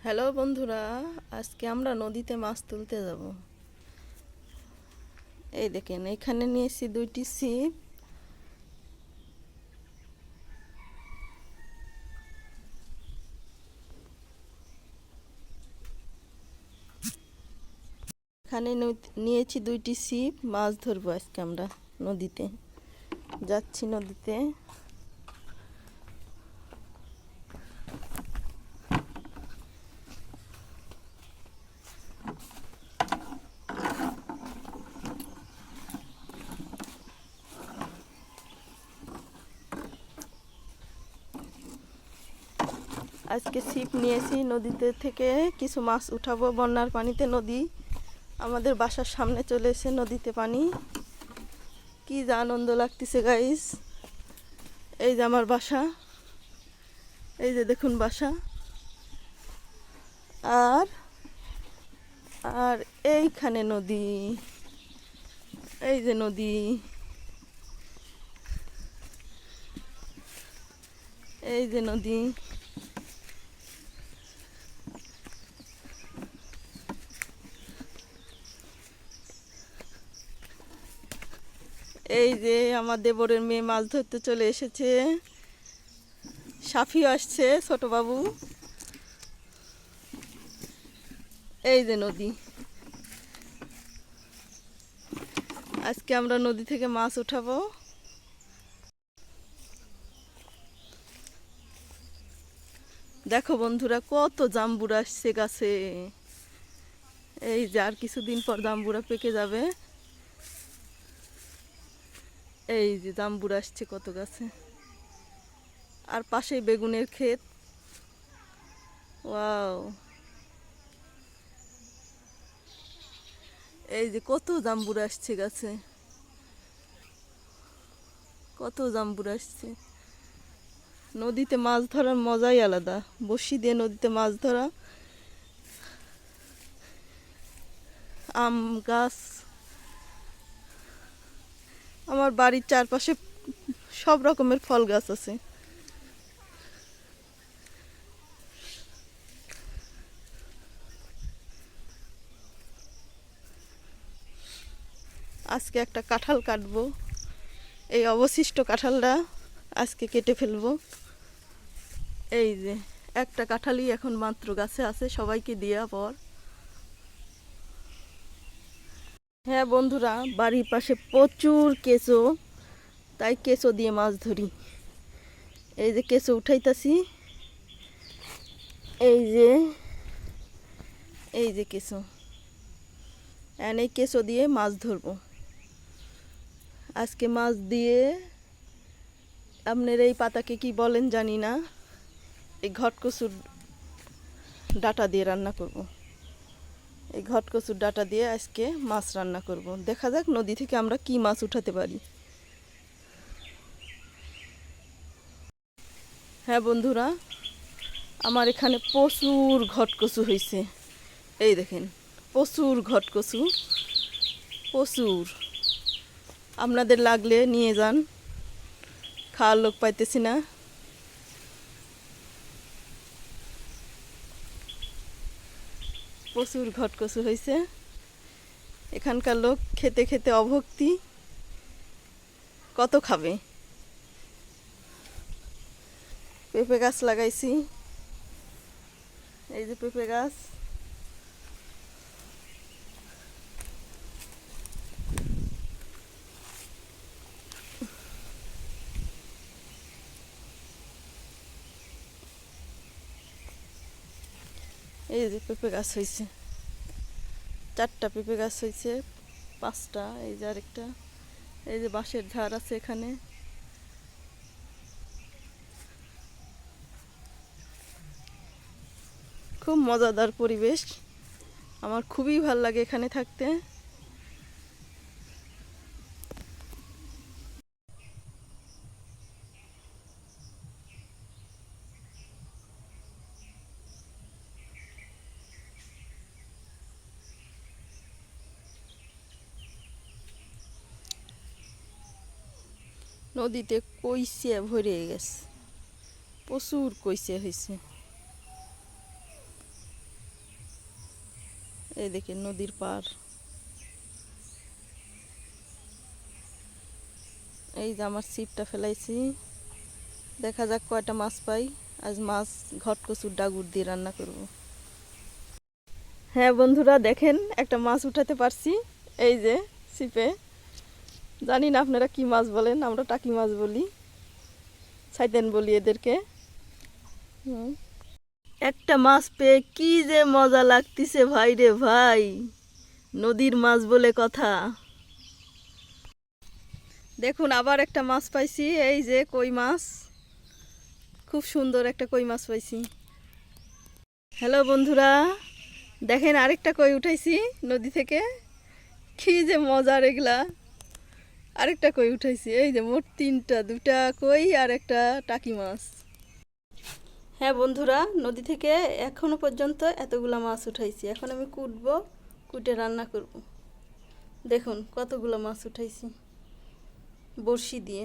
Hello বন্ধুরা, আজকে আমরা নদীতে মাছ তুলতে যাব। এই দেখেন, এখানে নিয়েছি 2টি ছিপ। এখানে নিয়েছি 2টি ছিপ। মাছ ধরবো আজকে আমরা নদীতে। যাচ্ছি নদীতে। আজকে ছিপ নিয়েছি, নদীতে থেকে কিছু মাছ উঠাবো। বন্যার পানিতে নদী আমাদের বাসার সামনে চলে এসে নদীতে পানি। কি যে আনন্দ লাগতেছে গাইস। এই যে আমার বাসা, এই যে দেখুন বাসা। আর আর এইখানে নদী, এই যে নদী, এই যে নদী। এই যে আমার দেবরের মেয়ে মাছ ধরতে চলে এসেছে। সাফিও আসছে, ছোট বাবু। এই যে নদী। আজকে আমরা নদী থেকে মাছ উঠাবো। দেখো বন্ধুরা, কত জাম্বুরা আসছে গাছে। এই যে আর কিছুদিন পর জাম্বুরা পেকে যাবে। এই যে জাম্বুরা আসছে কত গাছে। আর পাশেই বেগুনের ক্ষেত। ওয়াও, এই যে কত জাম্বুরা আসছে গাছে, কত জাম্বুরা আসছে। নদীতে মাছ ধরার মজাই আলাদা। বড়শি দিয়ে নদীতে মাছ ধরা। আম গাছ, আমার বাড়ির চারপাশে সব রকমের ফল গাছ আছে। আজকে একটা কাঁঠাল কাটবো। এই অবশিষ্ট কাঁঠালটা আজকে কেটে ফেলবো। এই যে একটা কাঁঠালই এখন মাত্র গাছে আছে, সবাইকে দেওয়া পর। হ্যাঁ বন্ধুরা, বাড়ির পাশে প্রচুর কেঁচো, তাই কেঁচো দিয়ে মাছ ধরি। এই যে কেঁচো উঠাইতাছি। এই যে, এই যে কেঁচো, এই কেঁচো দিয়ে মাছ ধরবো আজকে। মাছ দিয়ে, আপনার এই পাতাকে কি বলেন জানি না, এই ঘটকচুর ডাটা দিয়ে রান্না করব। এই ঘটকচুর ডাটা দিয়ে আজকে মাছ রান্না করব। দেখা যাক নদী থেকে আমরা কি মাছ উঠাতে পারি। হ্যাঁ বন্ধুরা, আমার এখানে প্রচুর ঘটকচু হয়েছে। এই দেখেন, প্রচুর ঘটকচু, প্রচুর। আপনাদের লাগলে নিয়ে যান, খাওয়ার লোক পাইতেছি না। প্রচুর ঘটকচু হয়েছে। এখানকার লোক খেতে খেতে অভক্তি, কত খাবে। পেঁপে গাছ লাগাইছি, এই যে পেঁপে গাছ। এই যে পেঁপে গাছ হয়েছে, 4টা পেঁপে গাছ হয়েছে, 5টা। এই যে আরেকটা। এই যে বাঁশের ঝাড় আছে এখানে। খুব মজাদার পরিবেশ, আমার খুবই ভাল লাগে এখানে থাকতে। নদীতে কইসে ভরে গেছে, প্রচুর কইসে হয়েছে। এই দেখেন নদীর পার, এই যে আমার ছিপটা ফেলাইছি, দেখা যাক কয়টা মাছ পাই। আজ মাছ ঘট কচুর ডাগুর দিয়ে রান্না করব। হ্যাঁ বন্ধুরা দেখেন একটা মাছ উঠাতে পারছি, এই যে ছিপে। জানি না আপনারা কি মাছ বলেন, আমরা টাকি মাছ বলি, ছাইতেন বলি এদেরকে। একটা মাছ পেয়ে কি যে মজা লাগতিছে ভাই রে ভাই, নদীর মাছ বলে কথা। দেখুন আবার একটা মাছ পাইছি, এই যে কই মাছ, খুব সুন্দর একটা কই মাছ পাইছি। হ্যালো বন্ধুরা, দেখেন আরেকটা কই উঠাইছি নদী থেকে, কি যে মজার এগুলা। আরেকটা কই উঠাইছি, এই যে মোট তিনটা, দুটা কই আর একটা টাকি মাছ। হ্যাঁ বন্ধুরা, নদী থেকে এখনো পর্যন্ত এতগুলা মাছ উঠাইছি। এখন আমি কুটবো, কুটে রান্না করব। দেখুন কতগুলো মাছ উঠাইছি বড়শি দিয়ে।